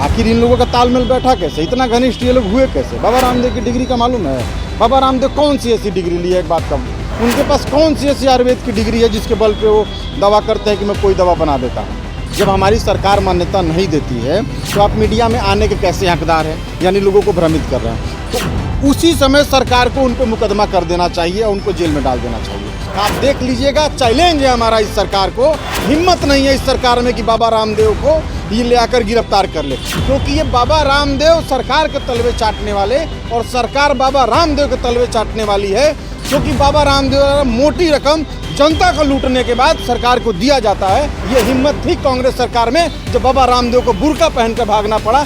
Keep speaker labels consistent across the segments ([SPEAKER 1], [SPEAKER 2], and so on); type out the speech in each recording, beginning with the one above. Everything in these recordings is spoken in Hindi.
[SPEAKER 1] आखिर इन लोगों का तालमेल बैठा कैसे, इतना घनिष्ठ ये लोग हुए कैसे? बाबा रामदेव की डिग्री का मालूम है? बाबा रामदेव कौन सी ऐसी डिग्री ली है? एक बात का, उनके पास कौन सी ऐसी आयुर्वेद की डिग्री है जिसके बल पे वो दावा करते हैं कि मैं कोई दवा बना देता हूँ? जब हमारी सरकार मान्यता नहीं देती है तो आप मीडिया में आने के कैसे हकदार हैं? यानी लोगों को भ्रमित कर रहे हैं। तो उसी समय सरकार को उन पर मुकदमा कर देना चाहिए और उनको जेल में डाल देना चाहिए। आप देख लीजिएगा, चैलेंज है हमारा इस सरकार को। हिम्मत नहीं है इस सरकार में कि बाबा रामदेव को ये ले आकर गिरफ्तार कर ले, क्योंकि ये बाबा रामदेव सरकार के तलवे चाटने वाले और सरकार बाबा रामदेव के तलवे चाटने वाली है, क्योंकि बाबा रामदेव मोटी रकम जनता को लूटने के बाद सरकार को दिया जाता है। ये हिम्मत थी कांग्रेस सरकार में जब बाबा रामदेव को बुर्का पहनकर भागना पड़ा।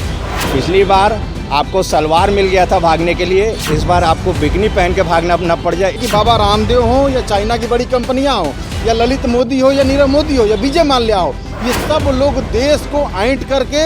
[SPEAKER 2] पिछली बार आपको सलवार मिल गया था भागने के लिए, इस बार आपको बिकनी पहन के भागना न पड़ जाए।
[SPEAKER 1] कि बाबा रामदेव हो या चाइना की बड़ी कंपनियां हो या ललित मोदी हो या नीरव मोदी हो या विजय माल्या हो, ये सब लोग देश को ऐंठ करके,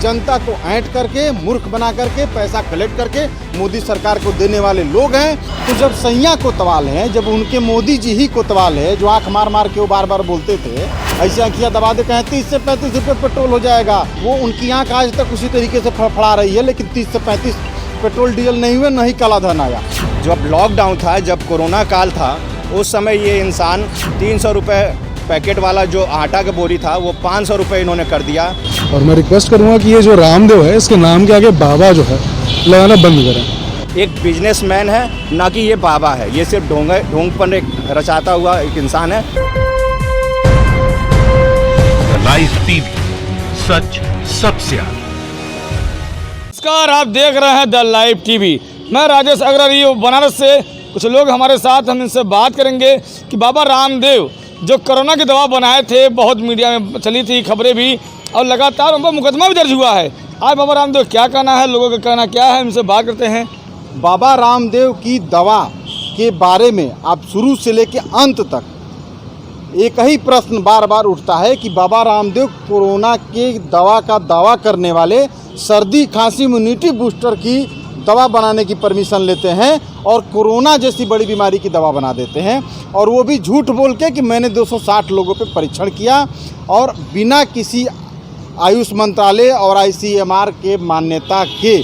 [SPEAKER 1] जनता को ऐंठ करके, मूर्ख बना करके, पैसा कलेक्ट करके मोदी सरकार को देने वाले लोग हैं। तो जब सैया कोतवाल हैं, जब उनके मोदी जी ही कोतवाल है, जो आंख मार मार के वो बार बार बोलते थे, ऐसे आँखियाँ दबा दे कहें 30 से 35 रुपये पेट्रोल हो जाएगा, वो उनकी आँख आज तक उसी तरीके से फड़फड़ा रही है, लेकिन 30 से 35 पेट्रोल डीजल नहीं हुए, न ही काला धन आया।
[SPEAKER 2] जब लॉकडाउन था, जब कोरोना काल था, उस समय ये इंसान 300 रुपये पैकेट वाला जो आटा का बोरी था वो 500 रुपये इन्होंने कर दिया।
[SPEAKER 3] और मैं रिक्वेस्ट करूँगा कि ये जो रामदेव है, इसके नाम के आगे बाबा जो है लगाना बंद करें।
[SPEAKER 2] एक बिजनेसमैन है, ना कि ये बाबा है। ये सिर्फ ढोंगपन एक रचाता हुआ एक इंसान है।
[SPEAKER 4] लाइव टीवी, सच सबसे आगे।
[SPEAKER 5] नमस्कार, आप देख रहे हैं द लाइव टीवी। मैं राजेश अग्रवाल हूँ बनारस से। कुछ लोग हमारे साथ, हम इनसे बात करेंगे कि बाबा रामदेव जो कोरोना की दवा बनाए थे, बहुत मीडिया में चली थी खबरें भी, और लगातार उन पर मुकदमा भी दर्ज हुआ है। आज बाबा रामदेव क्या कहना है, लोगों का कहना क्या है, इनसे बात करते हैं।
[SPEAKER 1] बाबा रामदेव की दवा के बारे में आप शुरू से लेकर अंत तक एक ही प्रश्न बार बार उठता है कि बाबा रामदेव कोरोना के दवा का दावा करने वाले सर्दी खांसी इम्यूनिटी बूस्टर की दवा बनाने की परमिशन लेते हैं और कोरोना जैसी बड़ी बीमारी की दवा बना देते हैं, और वो भी झूठ बोल के कि मैंने 260 लोगों पे परीक्षण किया और बिना किसी आयुष मंत्रालय और ICMR के मान्यता के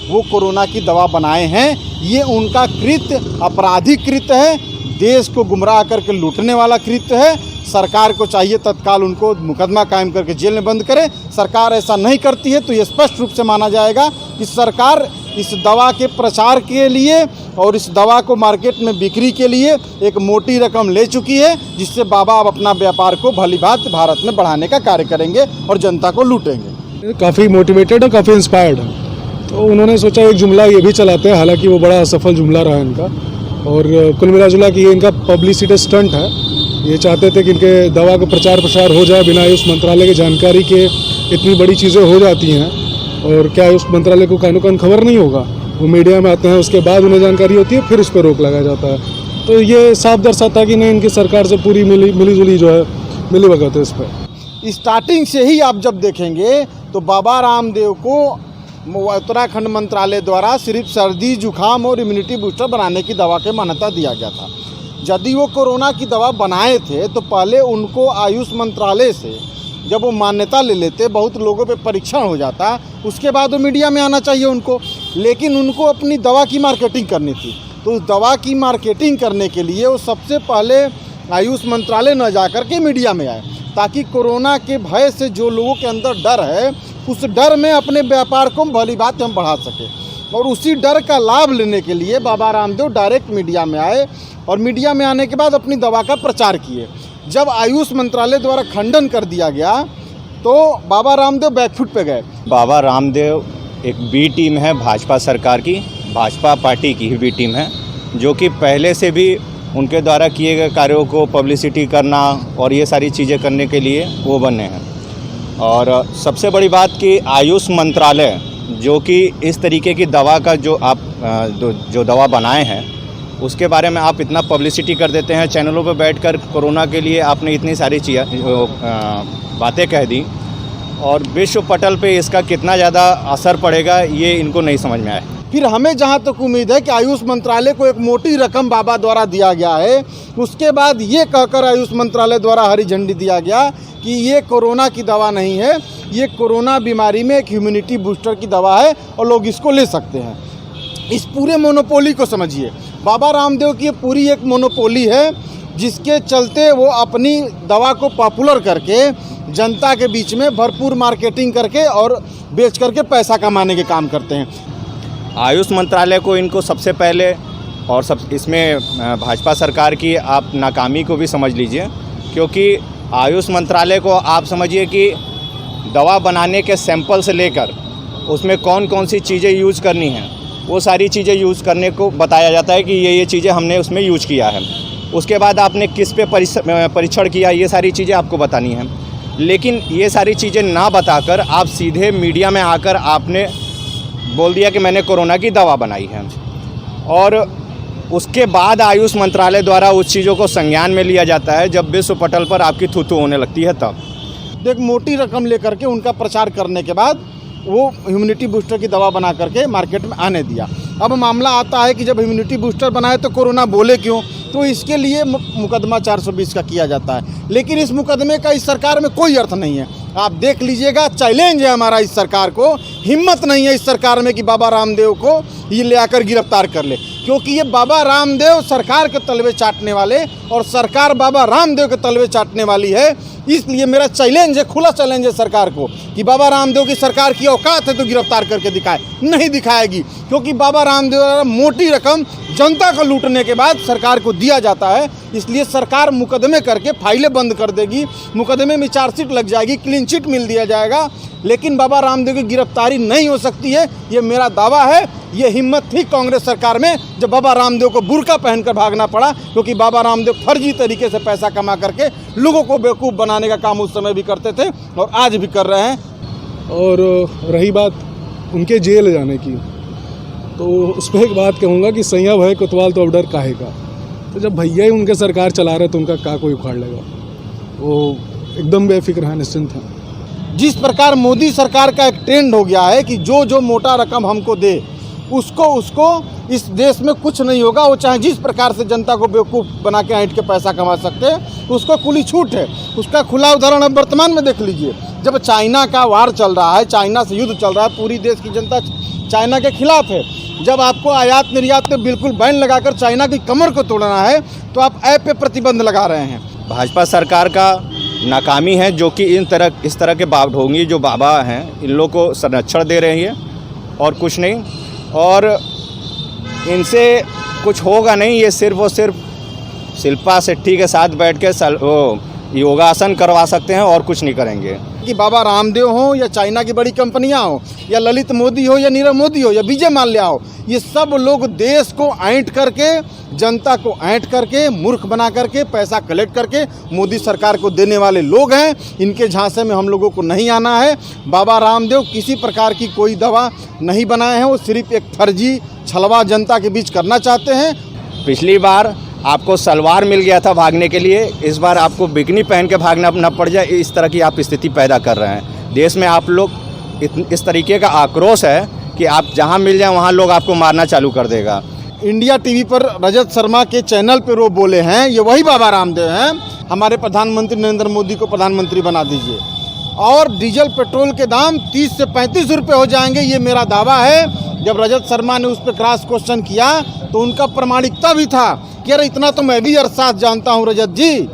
[SPEAKER 1] वो कोरोना की दवा बनाए हैं। ये उनका कृत्य आपराधिक कृत्य है, देश को गुमराह करके लूटने वाला कृत्य है। सरकार को चाहिए तत्काल उनको मुकदमा कायम करके जेल में बंद करे। सरकार ऐसा नहीं करती है तो ये स्पष्ट रूप से माना जाएगा कि सरकार इस दवा के प्रचार के लिए और इस दवा को मार्केट में बिक्री के लिए एक मोटी रकम ले चुकी है, जिससे बाबा अब अपना व्यापार को भलीभांति भारत में बढ़ाने का कार्य करेंगे और जनता को लूटेंगे।
[SPEAKER 3] काफ़ी मोटिवेटेड और काफ़ी इंस्पायर्ड है, तो उन्होंने सोचा एक जुमला ये भी चलाते हैं, हालांकि वो बड़ा असफल जुमला रहा इनका, और कुल मिला जुला कि ये इनका पब्लिसिटी स्टंट है। ये चाहते थे कि इनके दवा का प्रचार प्रसार हो जाए बिना आयुष मंत्रालय की जानकारी के। इतनी बड़ी चीज़ें हो जाती हैं और क्या आयुष मंत्रालय को कानो कान खबर नहीं होगा? वो मीडिया में आते हैं, उसके बाद उन्हें जानकारी होती है, फिर इस पर रोक लगाया जाता है। तो ये साफ दर्शाता कि नहीं, इनकी सरकार से पूरी मिलीजुली जो है मिली भगत है इस पर।
[SPEAKER 1] स्टार्टिंग से ही आप जब देखेंगे तो बाबा रामदेव को उत्तराखंड मंत्रालय द्वारा सिर्फ सर्दी जुखाम और इम्यूनिटी बूस्टर बनाने की दवा के मान्यता दिया गया था। यदि वो कोरोना की दवा बनाए थे तो पहले उनको आयुष मंत्रालय से जब वो मान्यता ले लेते, बहुत लोगों पे परीक्षण हो जाता, उसके बाद वो मीडिया में आना चाहिए उनको। लेकिन उनको अपनी दवा की मार्केटिंग करनी थी, तो उस दवा की मार्केटिंग करने के लिए वो सबसे पहले आयुष मंत्रालय न जा कर के मीडिया में आए, ताकि कोरोना के भय से जो लोगों के अंदर डर है, उस डर में अपने व्यापार को भली बात हम बढ़ा सकें। और उसी डर का लाभ लेने के लिए बाबा रामदेव डायरेक्ट मीडिया में आए और मीडिया में आने के बाद अपनी दवा का प्रचार किए। जब आयुष मंत्रालय द्वारा खंडन कर दिया गया तो बाबा रामदेव बैकफुट पे गए।
[SPEAKER 2] बाबा रामदेव एक बी टीम है भाजपा सरकार की, भाजपा पार्टी की ही बी टीम है, जो कि पहले से भी उनके द्वारा किए गए कार्यों को पब्लिसिटी करना और ये सारी चीज़ें करने के लिए वो बने हैं। और सबसे बड़ी बात कि आयुष मंत्रालय जो कि इस तरीके की दवा का जो आप जो दवा बनाए हैं उसके बारे में आप इतना पब्लिसिटी कर देते हैं, चैनलों पर बैठकर कोरोना के लिए आपने इतनी सारी बातें कह दी, और विश्व पटल पे इसका कितना ज़्यादा असर पड़ेगा ये इनको नहीं समझ में आया।
[SPEAKER 1] फिर हमें जहाँ तक उम्मीद है कि आयुष मंत्रालय को एक मोटी रकम बाबा द्वारा दिया गया है, उसके बाद ये कहकर आयुष मंत्रालय द्वारा हरी झंडी दिया गया कि ये कोरोना की दवा नहीं है, ये कोरोना बीमारी में एक इम्यूनिटी बूस्टर की दवा है और लोग इसको ले सकते हैं। इस पूरे मोनोपोली को समझिए, बाबा रामदेव की ये पूरी एक मोनोपोली है जिसके चलते वो अपनी दवा को पॉपुलर करके जनता के बीच में भरपूर मार्केटिंग करके और बेच करके पैसा कमाने के काम करते हैं।
[SPEAKER 2] आयुष मंत्रालय को इनको सबसे पहले और सब इसमें भाजपा सरकार की आप नाकामी को भी समझ लीजिए, क्योंकि आयुष मंत्रालय को आप समझिए कि दवा बनाने के सैंपल से लेकर उसमें कौन कौन सी चीज़ें यूज़ करनी हैं वो सारी चीज़ें यूज़ करने को बताया जाता है कि ये चीज़ें हमने उसमें यूज किया है। उसके बाद आपने किस पे परीक्षण किया, ये सारी चीज़ें आपको बतानी है। लेकिन ये सारी चीज़ें ना बताकर आप सीधे मीडिया में आकर आपने बोल दिया कि मैंने कोरोना की दवा बनाई है, और उसके बाद आयुष मंत्रालय द्वारा उस चीज़ों को संज्ञान में लिया जाता है जब विश्व पटल पर आपकी थू-थू होने लगती है तब।
[SPEAKER 1] एक मोटी रकम लेकर के उनका प्रचार करने के बाद वो इम्यूनिटी बूस्टर की दवा बना करके मार्केट में आने दिया। अब मामला आता है कि जब इम्यूनिटी बूस्टर बनाए तो कोरोना बोले क्यों, तो इसके लिए मुकदमा 420 का किया जाता है। लेकिन इस मुकदमे का इस सरकार में कोई अर्थ नहीं है। आप देख लीजिएगा, चैलेंज है हमारा इस सरकार को, हिम्मत नहीं है इस सरकार में कि बाबा रामदेव को ये ले आकर गिरफ्तार कर ले, क्योंकि ये बाबा रामदेव सरकार के तलवे चाटने वाले और सरकार बाबा रामदेव के तलवे चाटने वाली है। इसलिए मेरा चैलेंज है, खुला चैलेंज है सरकार को कि बाबा रामदेव की सरकार की औकात है तो गिरफ्तार करके दिखाए। नहीं दिखाएगी, क्योंकि बाबा रामदेव द्वारा मोटी रकम जनता को लूटने के बाद सरकार को दिया जाता है। इसलिए सरकार मुकदमे करके फाइलें बंद कर देगी, मुकदमे में चार्जशीट लग जाएगी, क्लीन चिट मिल दिया जाएगा, लेकिन बाबा रामदेव की गिरफ्तारी नहीं हो सकती है। ये मेरा दावा है। ये हिम्मत थी कांग्रेस सरकार में जब बाबा रामदेव को बुर्का पहनकर भागना पड़ा, क्योंकि बाबा रामदेव फर्जी तरीके से पैसा कमा करके लोगों को बेवकूफ़ बनाने का काम उस समय भी करते थे और आज भी कर रहे हैं।
[SPEAKER 3] और रही बात उनके जेल जाने की, तो उस पर एक बात कहूँगा कि सैया भय कोतवाल तो अब डर काहे का। तो जब भैया ही उनके सरकार चला रहे तो उनका का कोई उखाड़ लेगा, वो एकदम बेफिक्र है, निश्चिंत है।
[SPEAKER 1] जिस प्रकार मोदी सरकार का एक ट्रेंड हो गया है कि जो मोटा रकम हमको दे उसको इस देश में कुछ नहीं होगा, वो चाहे जिस प्रकार से जनता को बेवकूफ़ बना के ऐंठ के पैसा कमा सकते हैं, उसको खुली छूट है। उसका खुला उदाहरण अब वर्तमान में देख लीजिए। जब चाइना का वार चल रहा है, चाइना से युद्ध चल रहा है, पूरी देश की जनता चाइना के खिलाफ है। जब आपको आयात निर्यात पे बिल्कुल बैन लगाकर चाइना की कमर को तोड़ना है तो आप ऐप पे प्रतिबंध लगा रहे हैं।
[SPEAKER 2] भाजपा सरकार का नाकामी है जो कि इस तरह के ढोंगी जो बाबा हैं इन लोगों को संरक्षण दे रही है और कुछ नहीं, और इनसे कुछ होगा नहीं। ये सिर्फ और सिर्फ शिल्पा शेट्टी के साथ बैठ के योगासन करवा सकते हैं और कुछ नहीं करेंगे।
[SPEAKER 1] कि बाबा रामदेव हो या चाइना की बड़ी कंपनियां हो या ललित मोदी हो या नीरव मोदी हो या विजय माल्या हो, ये सब लोग देश को ऐंठ करके, जनता को ऐंठ करके, मूर्ख बना करके, पैसा कलेक्ट करके मोदी सरकार को देने वाले लोग हैं। इनके झांसे में हम लोगों को नहीं आना है। बाबा रामदेव किसी प्रकार की कोई दवा नहीं बनाए हैं, वो सिर्फ एक फर्जी छलवा जनता के बीच करना चाहते हैं।
[SPEAKER 2] पिछली बार आपको सलवार मिल गया था भागने के लिए, इस बार आपको बिकनी पहन के भागना न पड़ जाए, इस तरह की आप स्थिति पैदा कर रहे हैं। देश में आप लोग इस तरीके का आक्रोश है कि आप जहां मिल जाए वहां लोग आपको मारना चालू कर देगा।
[SPEAKER 1] इंडिया टीवी पर रजत शर्मा के चैनल पर वो बोले हैं, ये वही बाबा रामदेव हैं, हमारे प्रधानमंत्री नरेंद्र मोदी को प्रधानमंत्री बना दीजिए और डीजल पेट्रोल के दाम 30 से 35 रुपये हो जाएंगे, ये मेरा दावा है। जब रजत शर्मा ने उस पर क्रॉस क्वेश्चन किया तो उनका प्रामाणिकता भी था कि अरे इतना तो मैं भी अरसात जानता हूँ रजत जी,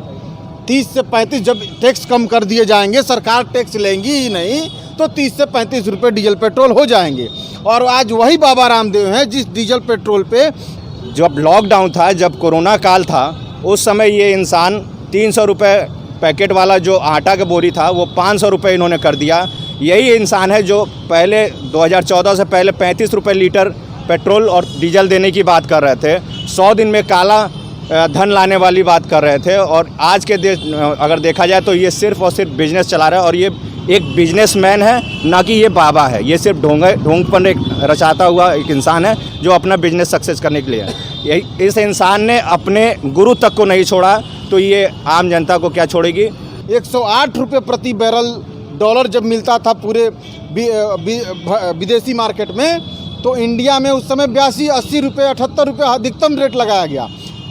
[SPEAKER 1] 30 से 35 जब टैक्स कम कर दिए जाएंगे, सरकार टैक्स लेंगी ही नहीं, तो 30 से 35 रुपये डीजल पेट्रोल हो जाएंगे। और आज वही बाबा रामदेव हैं जिस डीजल पेट्रोल पे,
[SPEAKER 2] जब लॉकडाउन था, जब कोरोना काल था, उस समय ये इंसान 300 रुपये पैकेट वाला जो आटा का बोरी था वो 500 रुपये इन्होंने कर दिया। यही इंसान है जो पहले 2014 से पहले 35 रुपये लीटर पेट्रोल और डीजल देने की बात कर रहे थे, 100 दिन में काला धन लाने वाली बात कर रहे थे। और आज के देश अगर देखा जाए तो ये सिर्फ और सिर्फ बिजनेस चला रहा है, और ये एक बिजनेसमैन है, ना कि ये बाबा है। ये सिर्फ ढोंगपन एक रचाता हुआ एक इंसान है जो अपना बिजनेस सक्सेस करने के लिए है। यही इस इंसान ने अपने गुरु तक को नहीं छोड़ा, तो ये आम जनता को क्या छोड़ेगी।
[SPEAKER 1] 108 रुपये प्रति बैरल डॉलर जब मिलता था पूरे विदेशी मार्केट में, तो इंडिया में उस समय 82-80 रुपये 78 रुपये अधिकतम रेट लगाया गया।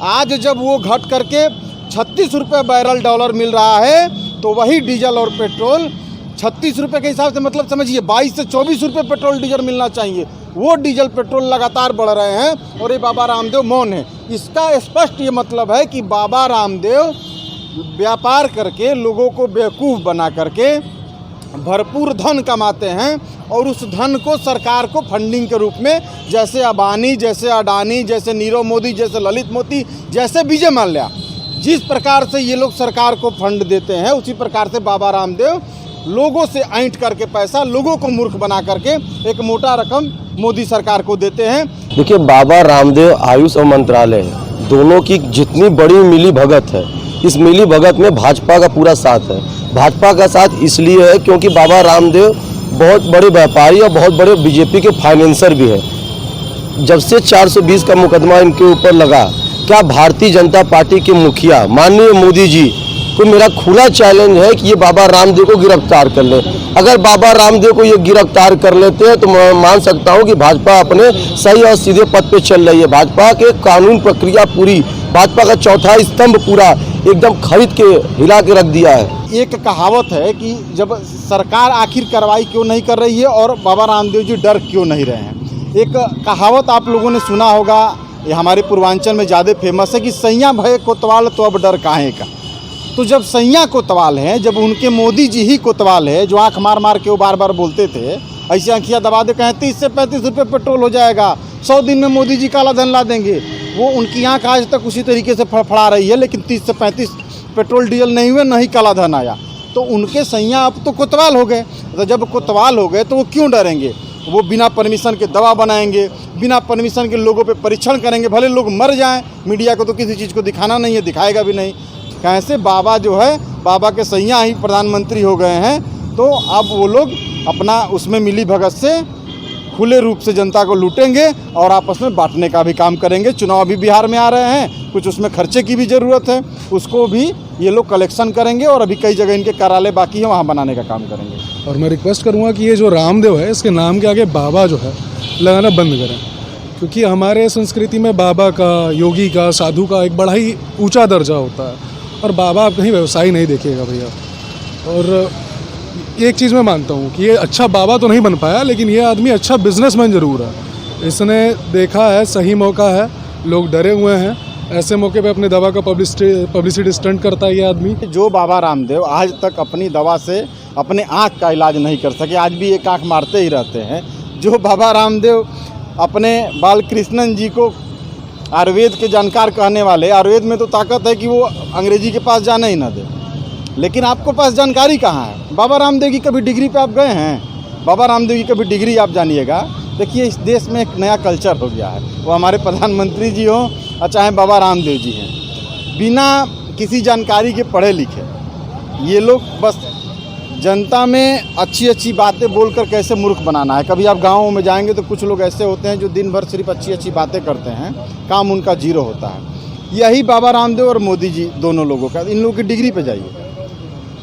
[SPEAKER 1] आज जब वो घट करके 36 रुपये बैरल डॉलर मिल रहा है, तो वही डीजल और पेट्रोल 36 रुपये के हिसाब से मतलब समझिए 22 से 24 रुपये पेट्रोल डीजल मिलना चाहिए। वो डीजल पेट्रोल लगातार बढ़ रहे हैं और ये बाबा रामदेव मौन है। इसका स्पष्ट ये मतलब है कि बाबा रामदेव व्यापार करके लोगों को बेवकूफ़ बना करके भरपूर धन कमाते हैं और उस धन को सरकार को फंडिंग के रूप में, जैसे अंबानी, जैसे अडानी, जैसे नीरव मोदी, जैसे ललित मोदी, जैसे विजय माल्या, जिस प्रकार से ये लोग सरकार को फंड देते हैं, उसी प्रकार से बाबा रामदेव लोगों से ऐंठ करके पैसा, लोगों को मूर्ख बना करके एक मोटा रकम मोदी सरकार को देते हैं।
[SPEAKER 6] देखिए, बाबा रामदेव आयुष और मंत्रालय दोनों की जितनी बड़ी मिली भगत है, इस मिली भगत में भाजपा का पूरा साथ है। भाजपा का साथ इसलिए है क्योंकि बाबा रामदेव बहुत बड़े व्यापारी और बहुत बड़े बीजेपी के फाइनेंसर भी है। जब से 420 का मुकदमा इनके ऊपर लगा, क्या भारतीय जनता पार्टी के मुखिया माननीय मोदी जी को मेरा खुला चैलेंज है कि ये बाबा रामदेव को गिरफ्तार कर ले। अगर बाबा रामदेव को ये गिरफ्तार कर लेते हैं तो मैं मान सकता हूँ कि भाजपा अपने सही और सीधे पथ पे चल रही है। भाजपा के कानून प्रक्रिया पूरी, भाजपा का चौथा स्तंभ पूरा एकदम खरीद के हिला के रख दिया है।
[SPEAKER 1] एक कहावत है कि जब सरकार आखिर कार्रवाई क्यों नहीं कर रही है और बाबा रामदेव जी डर क्यों नहीं रहे हैं। एक कहावत आप लोगों ने सुना होगा, ये हमारे पूर्वांचल में ज़्यादा फेमस है कि सैया भय कोतवाल तो अब डर काहे का। तो जब सैया कोतवाल हैं, जब उनके मोदी जी ही कोतवाल है, जो आँख मार मार के वो बार बार बोलते थे, ऐसी आँखियाँ दबा दे कहें 30 से 35 रुपये पेट्रोल हो जाएगा, 100 दिन में मोदी जी काला धन ला देंगे, वो उनकी आँख आज तक उसी तरीके से फड़फड़ा रही है। लेकिन 30 से 35 पेट्रोल डीजल नहीं हुए, नहीं काला धन आया, तो उनके सैया अब तो कोतवाल हो गए। तो जब कोतवाल हो गए तो वो क्यों डरेंगे। वो बिना परमिशन के दवा बनाएंगे, बिना परमिशन के लोगों पे परीक्षण करेंगे, भले लोग मर जाएं, मीडिया को तो किसी चीज़ को दिखाना नहीं है, दिखाएगा भी नहीं। कैसे बाबा जो है, बाबा के सैया ही प्रधानमंत्री हो गए हैं, तो अब वो लोग अपना उसमें मिली भगत से खुले रूप से जनता को लूटेंगे और आपस में बांटने का भी काम करेंगे। चुनाव भी बिहार में आ रहे हैं, कुछ उसमें खर्चे की भी ज़रूरत है, उसको भी ये लोग कलेक्शन करेंगे और अभी कई जगह इनके कार्यालय बाकी हैं, वहाँ बनाने का काम करेंगे।
[SPEAKER 3] और मैं रिक्वेस्ट करूँगा कि ये जो रामदेव है, इसके नाम के आगे बाबा जो है लगाना बंद करें, क्योंकि हमारे संस्कृति में बाबा का, योगी का, साधु का एक बड़ा ही ऊंचा दर्जा होता है। और बाबा आप कहीं व्यवसायी नहीं देखिएगा भैया। और एक चीज़ मैं मानता हूँ कि ये अच्छा बाबा तो नहीं बन पाया, लेकिन ये आदमी अच्छा बिजनेसमैन ज़रूर है। इसने देखा है सही मौका है, लोग डरे हुए हैं, ऐसे मौके पे अपने दवा का पब्लिसिटी स्टंट करता है ये आदमी।
[SPEAKER 1] जो बाबा रामदेव आज तक अपनी दवा से अपने आँख का इलाज नहीं कर सके, आज भी एक आँख मारते ही रहते हैं। जो बाबा रामदेव अपने बालकृष्णन जी को आयुर्वेद के जानकार कहने वाले, आयुर्वेद में तो ताकत है कि वो अंग्रेजी के पास जाने ही ना दे, लेकिन आपको पास जानकारी कहाँ है। बाबा रामदेव की कभी डिग्री पे आप गए हैं? बाबा रामदेव की कभी डिग्री आप जानिएगा। देखिए, इस देश में एक नया कल्चर हो गया है, वो हमारे प्रधानमंत्री जी हों और चाहे बाबा रामदेव जी हैं, बिना किसी जानकारी के पढ़े लिखे ये लोग बस जनता में अच्छी अच्छी बातें बोलकर कैसे मूर्ख बनाना है। कभी आप गाँव में जाएंगे तो कुछ लोग ऐसे होते हैं जो दिन भर सिर्फ अच्छी अच्छी बातें करते हैं, काम उनका जीरो होता है। यही बाबा रामदेव और मोदी जी दोनों लोगों का, इन लोगों की डिग्री पे जाइए,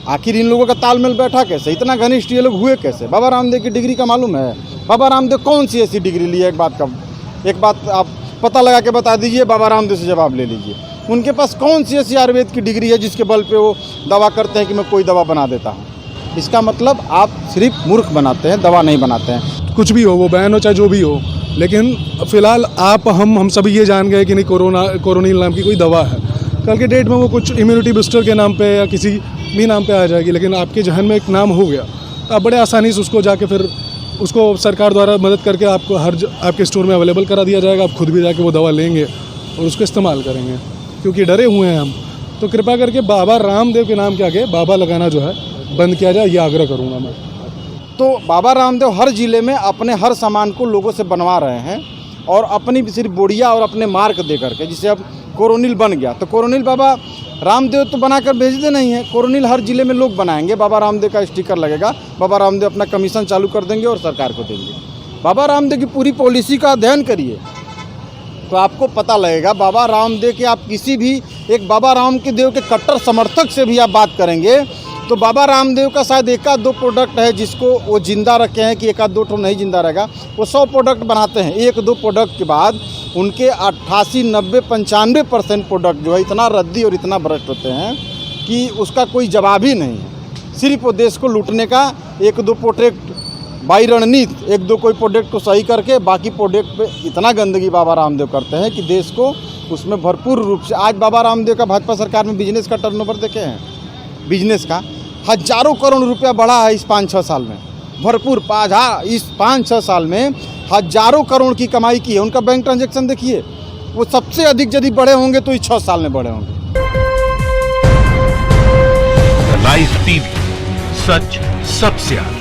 [SPEAKER 1] आखिर इन लोगों का तालमेल बैठा कैसे, इतना घनिष्ठ ये लोग हुए कैसे। बाबा रामदेव की डिग्री का मालूम है? बाबा रामदेव कौन सी ऐसी डिग्री ली है? एक बात आप पता लगा के बता दीजिए, बाबा रामदेव से जवाब ले लीजिए। उनके पास कौन सी ऐसी आयुर्वेद की डिग्री है जिसके बल पे वो दवा करते हैं कि मैं कोई दवा बना देता हूँ। इसका मतलब आप सिर्फ मूर्ख बनाते हैं, दवा नहीं बनाते हैं।
[SPEAKER 3] कुछ भी हो, वो बयान हो चाहे जो भी हो, लेकिन फिलहाल आप हम सभी ये जान गए कि नहीं कोरोनिल नाम की कोई दवा है। कल के डेट में वो कुछ इम्यूनिटी बूस्टर के नाम पे या किसी भी नाम पे आ जाएगी, लेकिन आपके जहन में एक नाम हो गया तो आप बड़े आसानी से उसको जाके फिर उसको सरकार द्वारा मदद करके आपको आपके स्टोर में अवेलेबल करा दिया जाएगा। आप खुद भी जाके वो दवा लेंगे और उसको इस्तेमाल करेंगे, क्योंकि डरे हुए हैं हम। तो कृपया करके बाबा रामदेव के नाम के आगे बाबा लगाना जो है बंद किया जाए, ये आग्रह करूँगा मैं।
[SPEAKER 1] तो बाबा रामदेव हर ज़िले में अपने हर सामान को लोगों से बनवा रहे हैं और अपनी सिर्फ बोड़िया और अपने मार्क दे करके, जिसे अब कोरोनिल बन गया, तो कोरोनिल बाबा रामदेव तो बनाकर भेजते नहीं हैं, कोरोनिल हर ज़िले में लोग बनाएंगे, बाबा रामदेव का स्टिकर लगेगा, बाबा रामदेव अपना कमीशन चालू कर देंगे और सरकार को देंगे। बाबा रामदेव की पूरी पॉलिसी का अध्ययन करिए तो आपको पता लगेगा। बाबा रामदेव के आप किसी भी एक बाबा रामदेव के कट्टर समर्थक से भी आप बात करेंगे तो बाबा रामदेव का शायद एक आध दो प्रोडक्ट है जिसको वो जिंदा रखे हैं कि एक आध दो तो नहीं जिंदा रहेगा। वो 100 प्रोडक्ट बनाते हैं, एक दो प्रोडक्ट के बाद उनके 88, 90, 95% प्रोडक्ट जो है इतना रद्दी और इतना भ्रष्ट होते हैं कि उसका कोई जवाब ही नहीं है। सिर्फ वो देश को लूटने का एक दो प्रोडक्ट बाई रणनीति, एक दो कोई प्रोडक्ट को सही करके बाकी प्रोडक्ट पे इतना गंदगी बाबा रामदेव करते हैं कि देश को उसमें भरपूर रूप से। आज बाबा रामदेव का भाजपा सरकार में बिजनेस का टर्नओवर देखे हैं, बिजनेस का हजारों करोड़ रुपया बढ़ा है इस 5-6 साल में, भरपूर इस 5-6 साल में हजारों करोड़ की कमाई की है। उनका बैंक ट्रांजैक्शन देखिए, वो सबसे अधिक यदि बढ़े होंगे तो इस 6 साल में बढ़े होंगे।
[SPEAKER 4] लाइव टीवी, सच सबसे आगे।